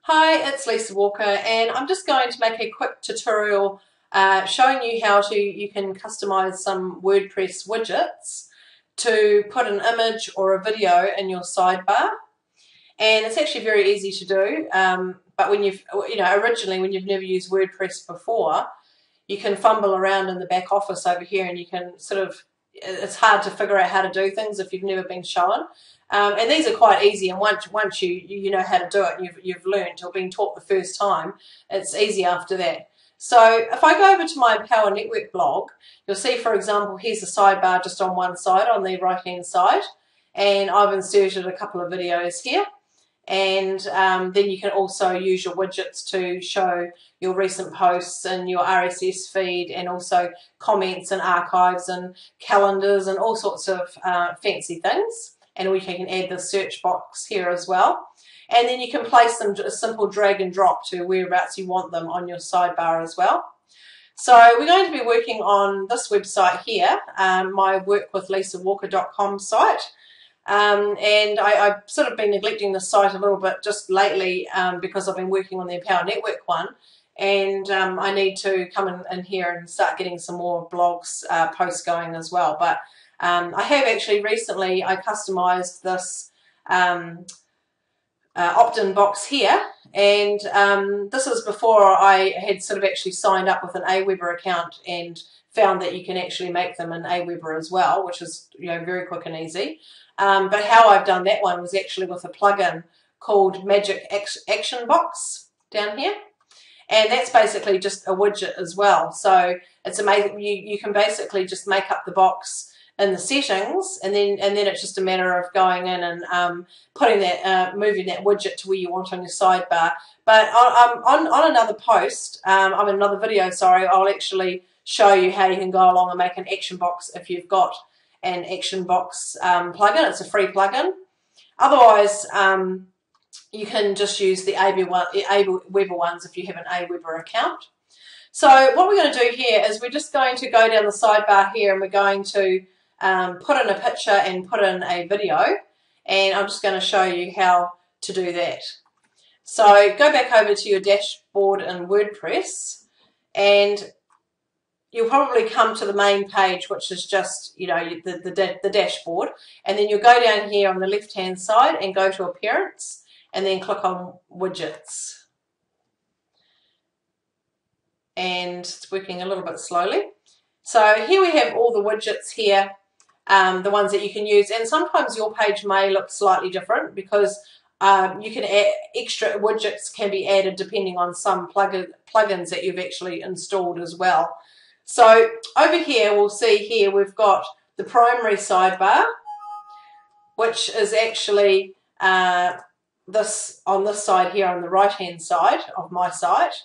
Hi, it's Lisa Walker, and I'm just going to make a quick tutorial showing you how you can customize some WordPress widgets to put an image or a video in your sidebar. And it's actually very easy to do, but when originally when you've never used WordPress before, you can fumble around in the back office over here and you can it's hard to figure out how to do things if you've never been shown. And these are quite easy, and once you know how to do it, and you've learned or been taught the first time, it's easy after that. So if I go over to my Power Network blog, you'll see, for example, here's a sidebar just on one side, on the right hand side, and I've inserted a couple of videos here. And then you can also use your widgets to show your recent posts and your RSS feed, and also comments and archives and calendars and all sorts of fancy things. And we can add the search box here as well. And then you can place them, a simple drag and drop to whereabouts you want them on your sidebar as well. So we're going to be working on this website here, my workwithlisawalker.com site. And I've sort of been neglecting the site a little bit just lately because I've been working on the Power Network one, and I need to come in here and start getting some more blogs posts going as well. But I have actually recently, I customized this opt-in box here, and this is before I had sort of actually signed up with an Aweber account and found that you can actually make them in Aweber as well, which is very quick and easy. But how I've done that one was actually with a plugin called Magic Action Box down here, and that's basically just a widget as well. So it's amazing. You can basically just make up the box in the settings, and then it's just a matter of going in and putting that, moving that widget to where you want on your sidebar. But on another post, on another video, sorry, I'll actually show you how you can go along and make an action box if you've got an action box plugin. It's a free plugin. Otherwise, you can just use the Aweber ones if you have an Aweber account. So what we're going to do here is we're just going to go down the sidebar here, and we're going to put in a picture and put in a video, and I'm just going to show you how to do that. So go back over to your dashboard in WordPress, and you'll probably come to the main page, which is just the dashboard, and then you'll go down here on the left hand side and go to Appearance, and then click on Widgets. And it's working a little bit slowly. So here we have all the widgets here, the ones that you can use, and sometimes your page may look slightly different because you can add extra widgets can be added depending on some plugins that you've actually installed as well. So over here we'll see here we've got the primary sidebar, which is actually this on this side here on the right hand side of my site.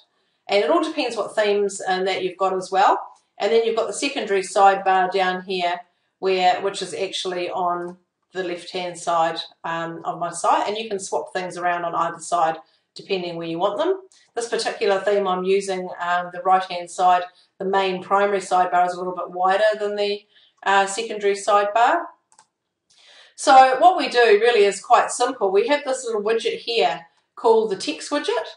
And it all depends what themes that you've got as well. And then you've got the secondary sidebar down here, which is actually on the left-hand side of my site. And you can swap things around on either side depending where you want them. This particular theme I'm using, the right-hand side, the main primary sidebar is a little bit wider than the secondary sidebar. So what we do really is quite simple. We have this little widget here called the text widget.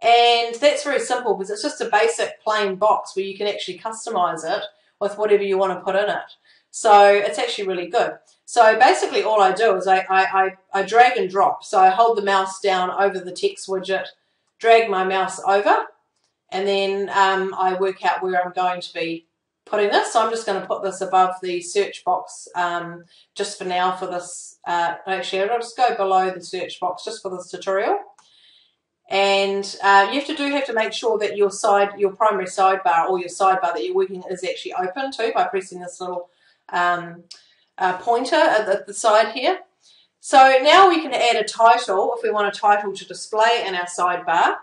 And that's very simple because it's just a basic plain box where you can actually customize it with whatever you want to put in it. So it's actually really good. So basically all I do is I drag and drop. So I hold the mouse down over the text widget, drag my mouse over, and then I work out where I'm going to be putting this. So I'm just going to put this above the search box just for now for this. Actually, I'll just go below the search box just for this tutorial. And you have to make sure that your primary sidebar or your sidebar that you're working is actually open too by pressing this little pointer at the side here. So now we can add a title if we want a title to display in our sidebar,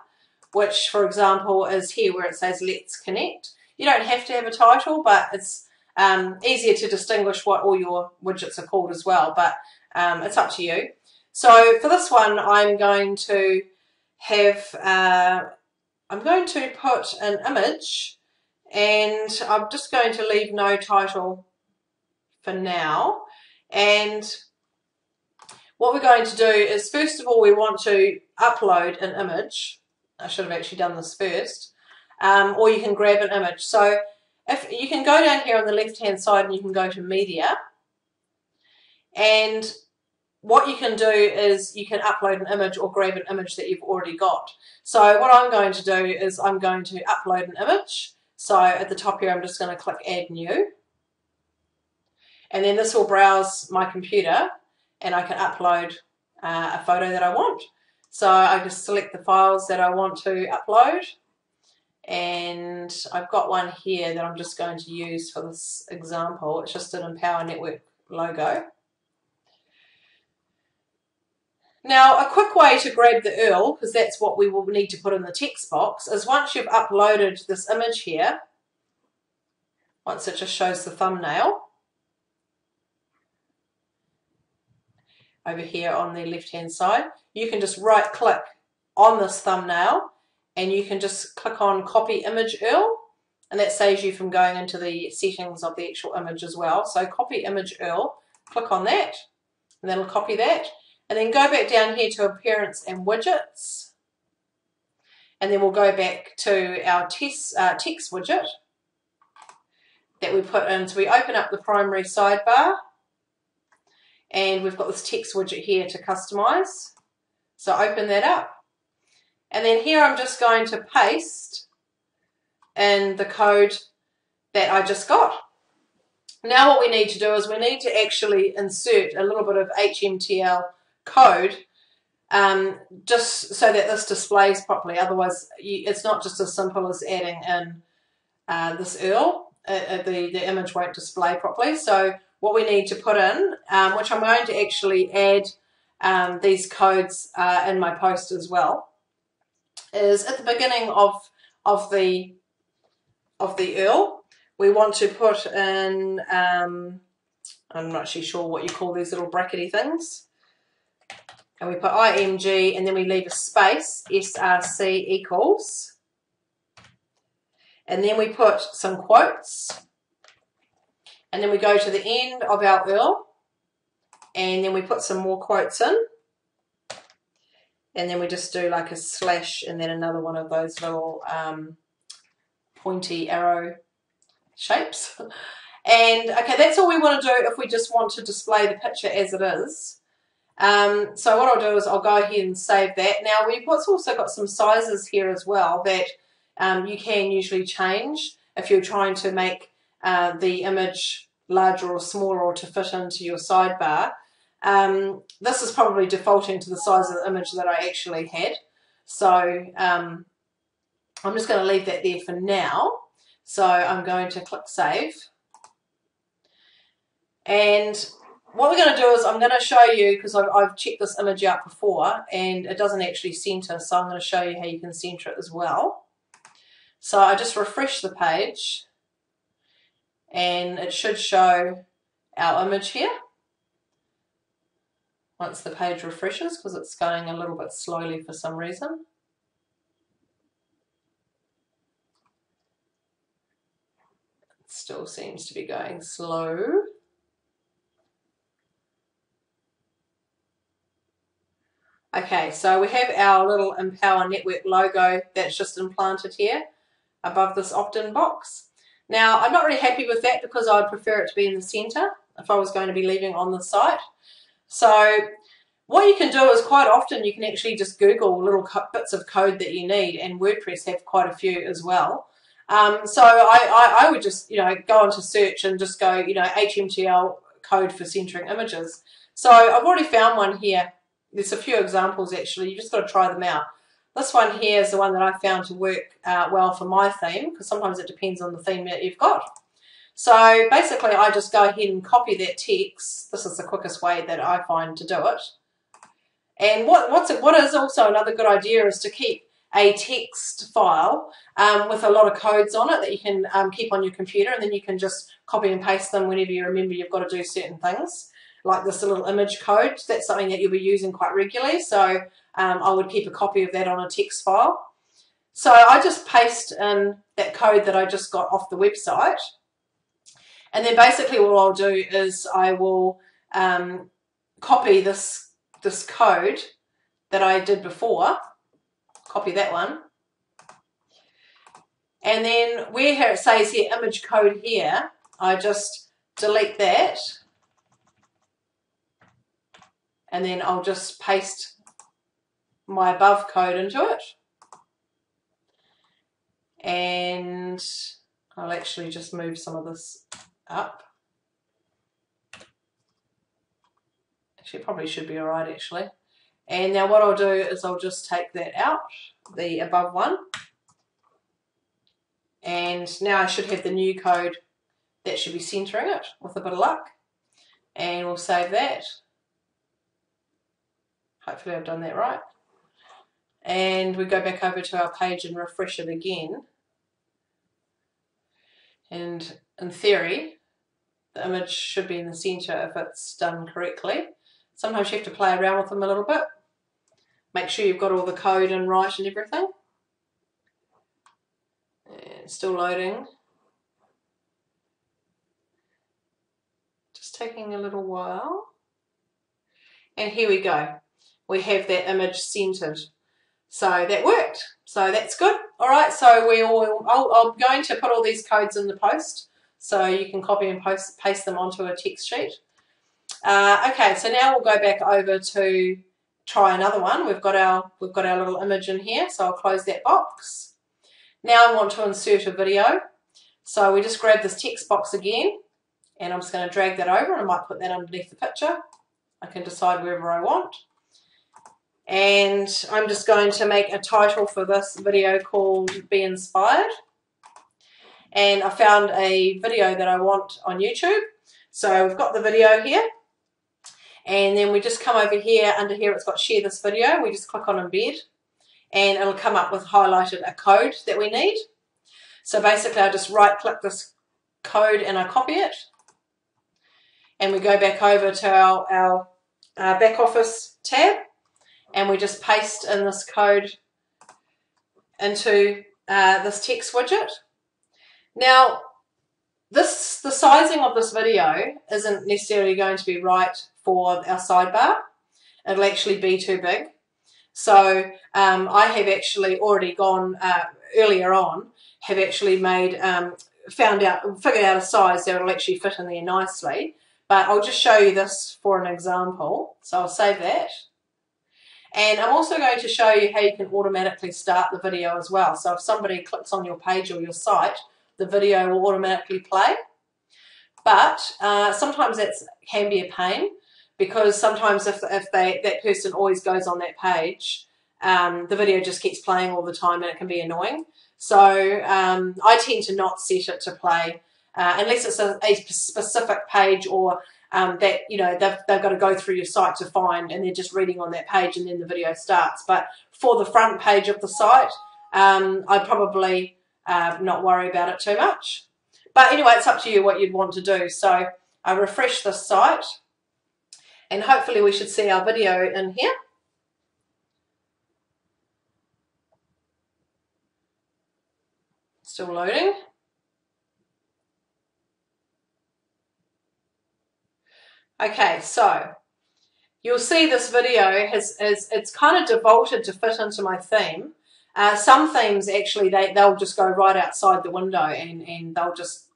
which for example is here where it says Let's Connect. You don't have to have a title, but it's easier to distinguish what all your widgets are called as well, but it's up to you. So for this one I'm going to put an image, and I'm just going to leave no title for now. And what we're going to do is, first of all, we want to upload an image. I should have actually done this first. Or you can grab an image. So if you can go down here on the left-hand side and you can go to Media. And what you can do is you can upload an image or grab an image that you've already got. So what I'm going to do is I'm going to upload an image. So at the top here, I'm just going to click Add New. And then this will browse my computer and I can upload a photo that I want. So I just select the files that I want to upload. And I've got one here that I'm just going to use for this example. It's just an Empower Network logo. Now, a quick way to grab the URL, because that's what we will need to put in the text box, is once you've uploaded this image here, once it just shows the thumbnail, over here on the left-hand side, you can just right-click on this thumbnail, and you can just click on Copy Image URL, and that saves you from going into the settings of the actual image as well. So Copy Image URL, click on that, and that'll copy that. And then go back down here to Appearance and Widgets. And then we'll go back to our text widget that we put in. So we open up the primary sidebar. And we've got this text widget here to customize. So open that up. And then here I'm just going to paste in the code that I just got. Now what we need to do is we need to actually insert a little bit of HMTL code just so that this displays properly. Otherwise it's not just as simple as adding in this URL. The image won't display properly. So what we need to put in, which I'm going to actually add these codes in my post as well, is at the beginning of the URL we want to put in I'm not actually sure what you call these little brackety things. And we put IMG and then we leave a space, SRC equals. And then we put some quotes. And then we go to the end of our URL. And then we put some more quotes in. And then we just do like a slash and then another one of those little pointy arrow shapes. And okay, that's all we want to do if we just want to display the picture as it is. So what I'll do is I'll go ahead and save that. Now we've also got some sizes here as well that you can usually change if you're trying to make the image larger or smaller or to fit into your sidebar. This is probably defaulting to the size of the image that I actually had. So I'm just going to leave that there for now. So I'm going to click Save. And what we're going to do is I'm going to show you, because I've checked this image out before and it doesn't actually center, so I'm going to show you how you can center it as well. So I just refresh the page and it should show our image here once the page refreshes, because it's going a little bit slowly for some reason. It still seems to be going slow. Okay, so we have our little Empower Network logo that's just implanted here above this opt-in box. Now, I'm not really happy with that because I'd prefer it to be in the center if I was going to be leaving on the site. So what you can do is quite often you can actually just Google little bits of code that you need, and WordPress have quite a few as well. So I would just, go into search and just go, HMTL code for centering images. So I've already found one here. There's a few examples actually, you just got to try them out. This one here is the one that I found to work well for my theme, because sometimes it depends on the theme that you've got. So basically I just go ahead and copy that text. This is the quickest way that I find to do it. And what is also another good idea is to keep a text file with a lot of codes on it that you can keep on your computer, and then you can just copy and paste them whenever you remember you've got to do certain things. Like this little image code, that's something that you'll be using quite regularly, so I would keep a copy of that on a text file. So I just paste in that code that I just got off the website, and then basically what I'll do is I will copy this this code that I did before, copy that one, and then where it says here image code here, I just delete that, and then I'll just paste my above code into it, and I'll actually just move some of this up. Actually, it probably should be alright actually. And now what I'll do is I'll just take that out, the above one, and now I should have the new code that should be centering it with a bit of luck, and we'll save that. Hopefully I've done that right. And we go back over to our page and refresh it again. And in theory, the image should be in the center if it's done correctly. Sometimes you have to play around with them a little bit. Make sure you've got all the code in right and everything. And still loading. Just taking a little while. And here we go. We have that image centered. So that worked. So that's good. All right, so I'm going to put all these codes in the post so you can copy and paste them onto a text sheet. Okay, so now we'll go back over to try another one. We've got our little image in here, so I'll close that box. Now I want to insert a video. So we just grab this text box again, and I'm just going to drag that over, and I might put that underneath the picture. I can decide wherever I want. And I'm just going to make a title for this video called Be Inspired. And I found a video that I want on YouTube. So we've got the video here. And then we just come over here, under here it's got share this video. We just click on embed, and it'll come up with highlighted a code that we need. So basically I just right click this code and I copy it. And we go back over to our back office tab. And we just paste in this code into this text widget. Now, the sizing of this video isn't necessarily going to be right for our sidebar. It'll actually be too big. So I have actually already gone earlier on, have actually made figured out a size that will actually fit in there nicely. But I'll just show you this for an example. So I'll save that. And I'm also going to show you how you can automatically start the video as well. So if somebody clicks on your page or your site, the video will automatically play. But sometimes that can be a pain, because sometimes if that person always goes on that page, the video just keeps playing all the time and it can be annoying. So I tend to not set it to play unless it's a specific page, or that they've got to go through your site to find, and they're just reading on that page and then the video starts. But for the front page of the site, I'd probably not worry about it too much. But anyway, it's up to you what you'd want to do. So I refresh this site, and hopefully we should see our video in here. Still loading. Okay, so you'll see this video it's kind of defaulted to fit into my theme. Some themes actually they'll just go right outside the window and they'll just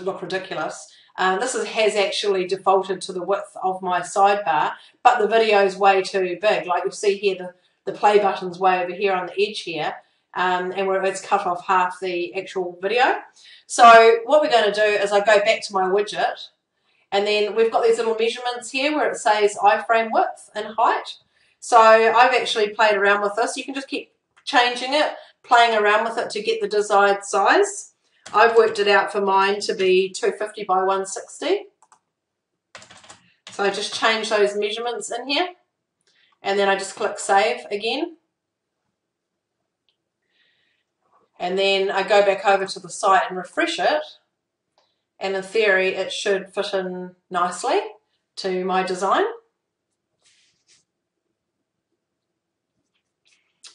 look ridiculous. This has actually defaulted to the width of my sidebar, but the video is way too big. Like you'll see here, the play button's way over here on the edge here, and where it's cut off half the actual video. So what we're going to do is I go back to my widget. And then we've got these little measurements here where it says iframe width and height. So I've actually played around with this. You can just keep changing it, playing around with it to get the desired size. I've worked it out for mine to be 250 by 160. So I just change those measurements in here. And then I just click save again. And then I go back over to the site and refresh it. And in theory, it should fit in nicely to my design.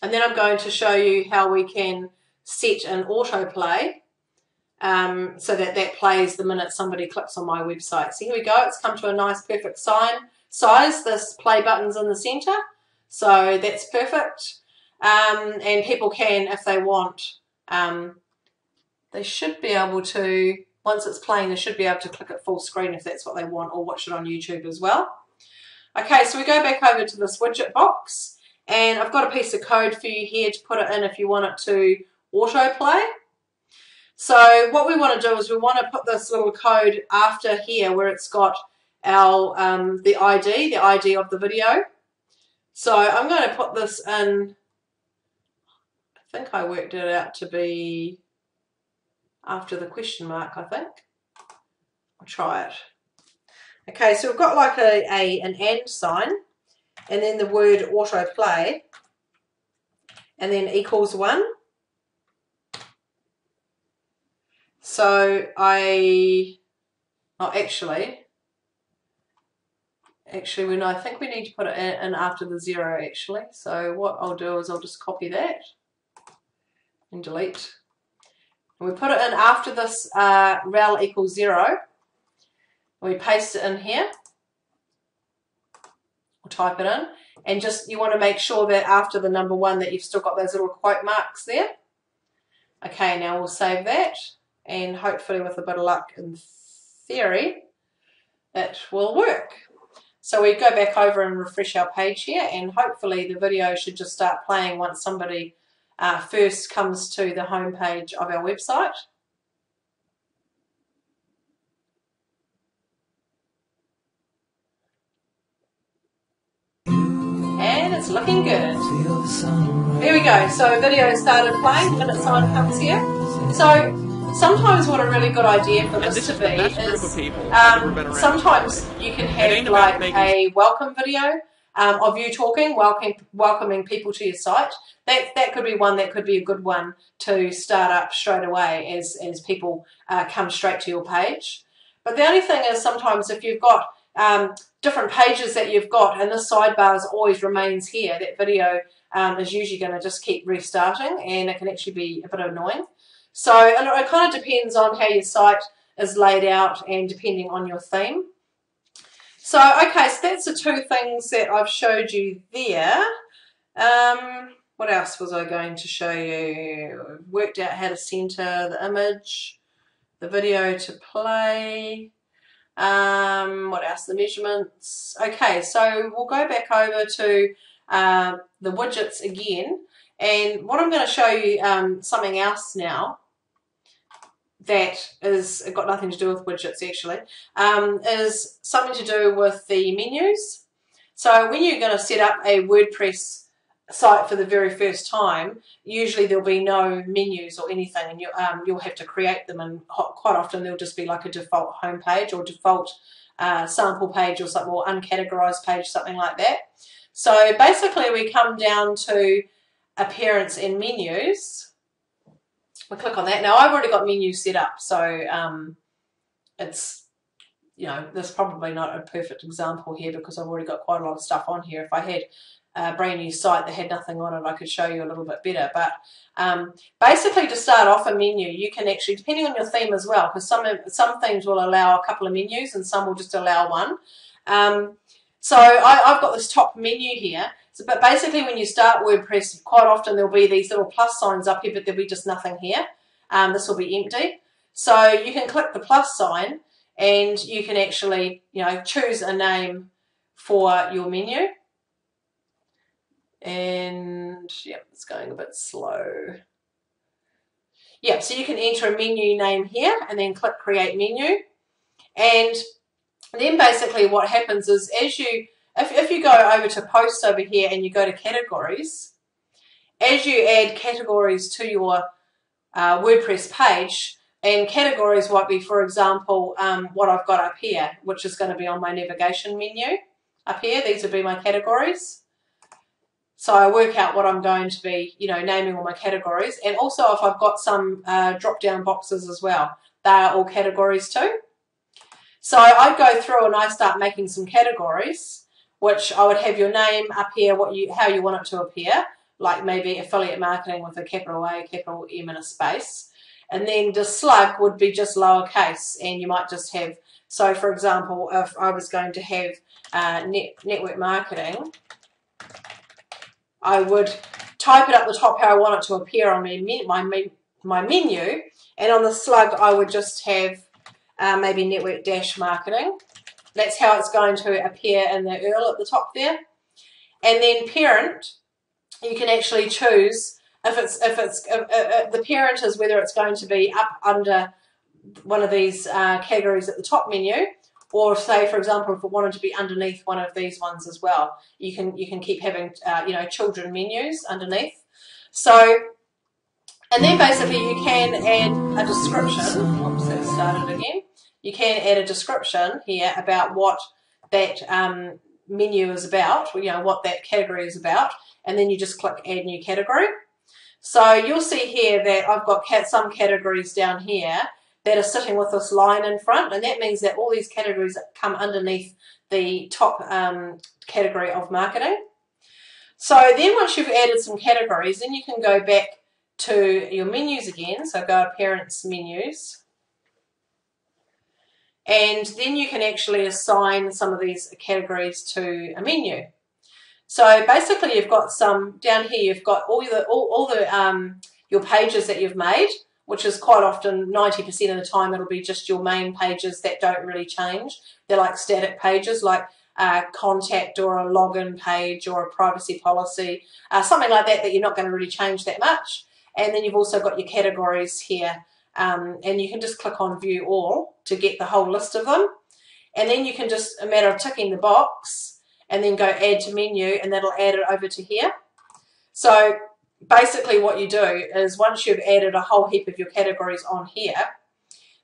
And then I'm going to show you how we can set an autoplay so that plays the minute somebody clicks on my website. So here we go. It's come to a nice perfect sign. size. This play button's in the center, so that's perfect. And people can, if they want, they should be able to, once it's playing, they should be able to click it full screen if that's what they want, or watch it on YouTube as well. Okay, so we go back over to this widget box, and I've got a piece of code for you here to put it in if you want it to autoplay. So what we want to do is we want to put this little code after here where it's got our the ID of the video. So I'm going to put this in, I think I worked it out to be after the question mark, I think. I'll try it. Okay, so we've got like an and sign, and then the word autoplay, and then equals 1. So actually, when I think we need to put it in after the 0 actually. So what I'll do is I'll just copy that and delete. And we put it in after this rel equals 0. We paste it in here, or type it in, and just you want to make sure that after the number 1 that you've still got those little quote marks there. Okay, now we'll save that, and hopefully with a bit of luck in theory, it will work. So we go back over and refresh our page here, and hopefully the video should just start playing once somebody first comes to the home page of our website. And it's looking good. There we go. So video started playing, minute sign comes here. So sometimes what a really good idea for this to be is sometimes you can have like a welcome video of you talking, welcoming people to your site. That could be one that could be a good one to start up straight away as people come straight to your page. But the only thing is sometimes if you've got different pages that you've got and the sidebar always remains here, that video is usually going to just keep restarting, and it can actually be a bit annoying. So it kind of depends on how your site is laid out and depending on your theme. So okay, so that's the 2 things that I've showed you there. What else was I going to show you? I've worked out how to center the image, the video to play. What else? The measurements. Okay, so we'll go back over to the widgets again, and what I'm going to show you something else now that is got nothing to do with widgets actually, is something to do with the menus. So when you're going to set up a WordPress site for the very first time, usually there'll be no menus or anything, and you'll have to create them, and quite often there'll just be like a default home page or default sample page or something, or uncategorized page, something like that. So basically we come down to appearance and menus. We click on that. Now I've already got menus set up, so it's, you know, there's probably not a perfect example here because I've already got quite a lot of stuff on here. If I had a brand new site that had nothing on it, I could show you a little bit better. But basically to start off a menu, you can actually, depending on your theme as well, because some themes will allow a couple of menus and some will just allow one. So I've got this top menu here. So, but basically when you start WordPress, quite often there'll be these little plus signs up here, but there'll be just nothing here. This will be empty. So you can click the plus sign and you can actually, you know, choose a name for your menu. And yeah, it's going a bit slow. Yeah, so you can enter a menu name here and then click create menu. And then basically what happens is as you, if you go over to posts over here and you go to categories, as you add categories to your WordPress page, and categories might be, for example, what I've got up here, which is going to be on my navigation menu up here. These would be my categories. So I work out what I'm going to be, you know, naming all my categories. And also if I've got some drop-down boxes as well, they are all categories too. So I'd go through and I start making some categories, which I would have your name up here, how you want it to appear, like maybe affiliate marketing with a capital A, capital M and a space. And then the slug would be just lowercase, and you might just have So for example, if I was going to have network marketing, I would type it up the top how I want it to appear on my menu, and on the slug I would just have maybe network dash marketing. That's how it's going to appear in the URL at the top there. And then parent, you can actually choose if the parent is whether it's going to be up under one of these categories at the top menu, or say, for example, if it wanted to be underneath one of these ones as well. You can keep having children menus underneath. So, and then basically you can add a description. Oops, that started again. You can add a description here about what that menu is about, what that category is about, and then you just click Add New Category. So you'll see here that I've got some categories down here that are sitting with this line in front, and that means that all these categories come underneath the top category of marketing. So then once you've added some categories, then you can go back to your menus again, so go to Parents Menus. And then you can actually assign some of these categories to a menu. So basically you've got some, down here you've got all your pages that you've made, which is quite often 90% of the time it'll be just your main pages that don't really change. They're like static pages, like contact or a login page or a privacy policy, something like that you're not going to really change that much. And then you've also got your categories here. And you can just click on View All to get the whole list of them. And then you can just, a matter of ticking the box, and then go Add to Menu, and that'll add it over to here. So basically what you do is once you've added a whole heap of your categories on here,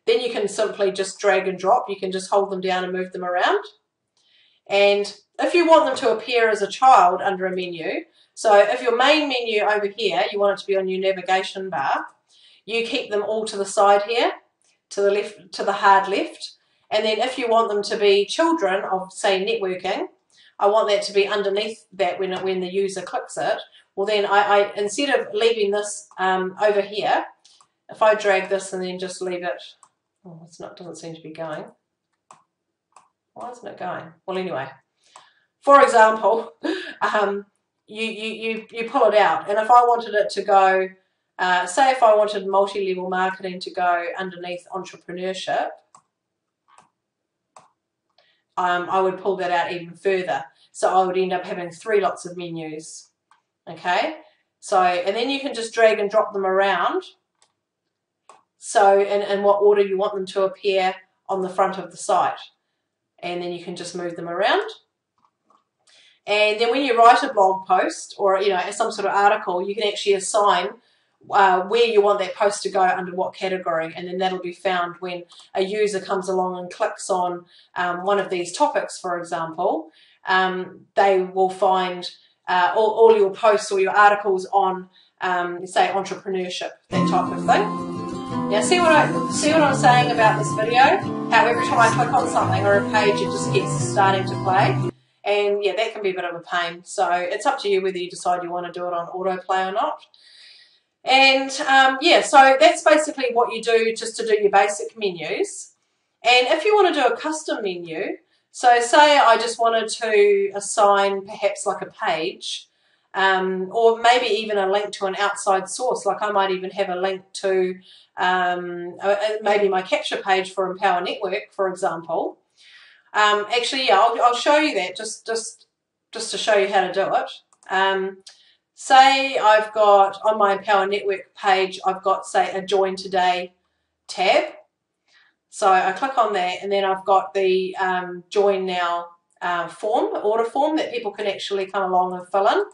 then you can simply just drag and drop. You can just hold them down and move them around. And if you want them to appear as a child under a menu, so if your main menu over here, you want it to be on your navigation bar, you keep them all to the side here, to the left, to the hard left. And then if you want them to be children of, say, networking, I want that to be underneath that when the user clicks it. Well, then I instead of leaving this over here, if I drag this and then just leave it, oh, doesn't seem to be going. Why isn't it going? Well, anyway, for example, you pull it out, and if I wanted it to go, say if I wanted multi-level marketing to go underneath entrepreneurship, I would pull that out even further. So I would end up having 3 lots of menus. Okay, so, and then you can just drag and drop them around. So, in what order you want them to appear on the front of the site. And then you can just move them around. And then when you write a blog post or, some sort of article, you can actually assign where you want that post to go under what category, and then that'll be found when a user comes along and clicks on one of these topics, for example. They will find all your posts or your articles on, say, entrepreneurship, that type of thing. Now, see what I'm saying about this video? How every time I click on something or a page, it just keeps starting to play. And yeah, that can be a bit of a pain. So it's up to you whether you decide you want to do it on autoplay or not. And yeah, so that's basically what you do just to do your basic menus. And if you want to do a custom menu, so say I just wanted to assign perhaps like a page, or maybe even a link to an outside source, like I might even have a link to maybe my capture page for Empower Network, for example. Actually, yeah, I'll show you that just to show you how to do it. Say I've got, on my Empower Network page, I've got, say, a Join Today tab. So I click on that, and then I've got the Join Now order form that people can actually come along and fill in.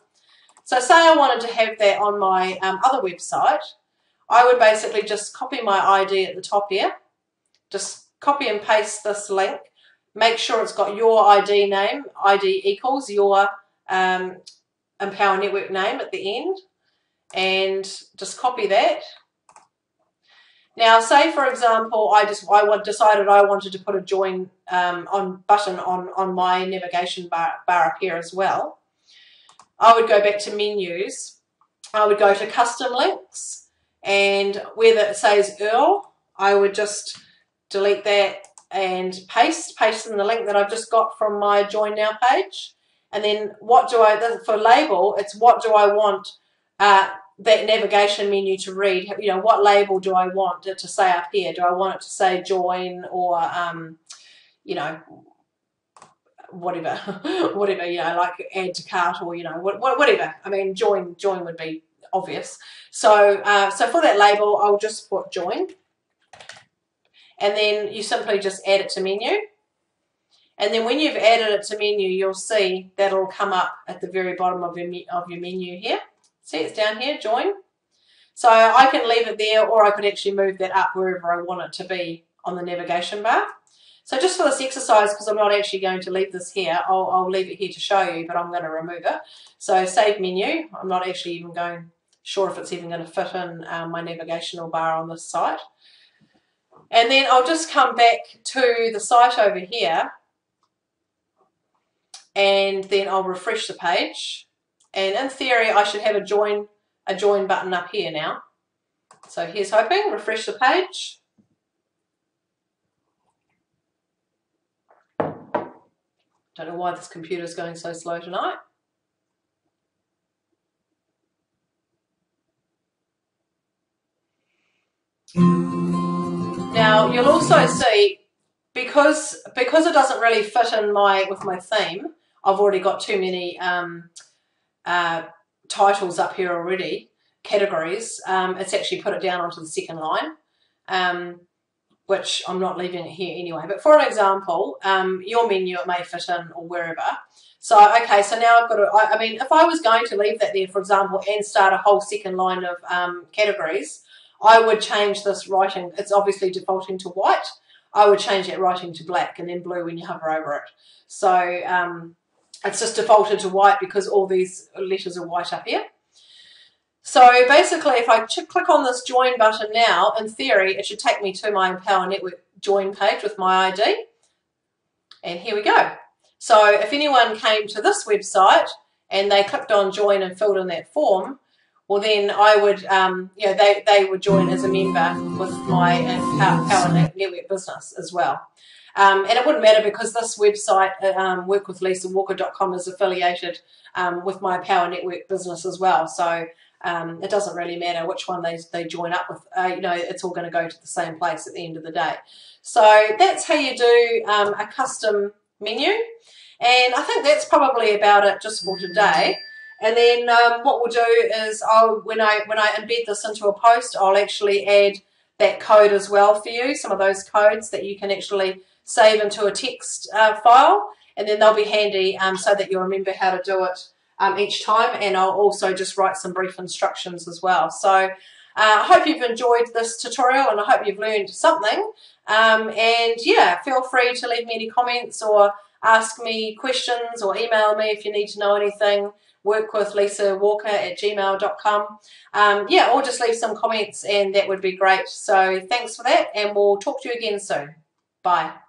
So say I wanted to have that on my other website, I would basically just copy my ID at the top here, just copy and paste this link, make sure it's got your ID name, ID equals your Empower Network name at the end, and just copy that. Now, say for example, I decided I wanted to put a join button on my navigation bar up here as well. I would go back to menus. I would go to custom links, and where that says URL, I would just delete that and paste in the link that I've just got from my Join Now page. And then what do I, for label, it's what do I want that navigation menu to read? You know, what label do I want it to say up here? Do I want it to say join or, you know, whatever, whatever, you know, like add to cart or, you know, whatever. I mean, join would be obvious. So, so for that label, I'll just put join. And then you simply just add it to menu. And then when you've added it to menu, you'll see that'll come up at the very bottom of your menu here. See, it's down here, join. So I can leave it there, or I could actually move that up wherever I want it to be on the navigation bar. So just for this exercise, because I'm not actually going to leave this here, I'll leave it here to show you, but I'm going to remove it. So save menu. I'm not actually even sure if it's even going to fit in my navigational bar on this site. And then I'll just come back to the site over here, and then I'll refresh the page. And in theory, I should have a join button up here now. So here's hoping. Refresh the page. Don't know why this computer's going so slow tonight. Now you'll also see, because it doesn't really fit in with my theme, I've already got too many titles up here already, categories. It's actually put it down onto the second line, which I'm not leaving it here anyway. But for an example, your menu, it may fit in or wherever. So, okay, so now I've got to, I mean, if I was going to leave that there, for example, and start a whole second line of categories, I would change this writing. It's obviously defaulting to white. I would change that writing to black and then blue when you hover over it. So it's just defaulted to white because all these letters are white up here. So basically, if I click on this join button now, in theory, it should take me to my Empower Network join page with my ID. And here we go. So if anyone came to this website and they clicked on join and filled in that form, well then I would, you know, they would join as a member with my Empower Network business as well. And it wouldn't matter because this website, workwithlisawalker.com, is affiliated with my Empower Network business as well. So it doesn't really matter which one they join up with. You know, it's all going to go to the same place at the end of the day. So that's how you do a custom menu. And I think that's probably about it just for today. And then what we'll do is when I embed this into a post, I'll actually add that code as well for you, some of those codes that you can actually save into a text file, and then they'll be handy so that you'll remember how to do it each time. And I'll also just write some brief instructions as well. So I hope you've enjoyed this tutorial, and I hope you've learned something. And yeah, feel free to leave me any comments or ask me questions or email me if you need to know anything. workwithlisawalker@gmail.com. Yeah, or just leave some comments and that would be great. So thanks for that, and we'll talk to you again soon. Bye.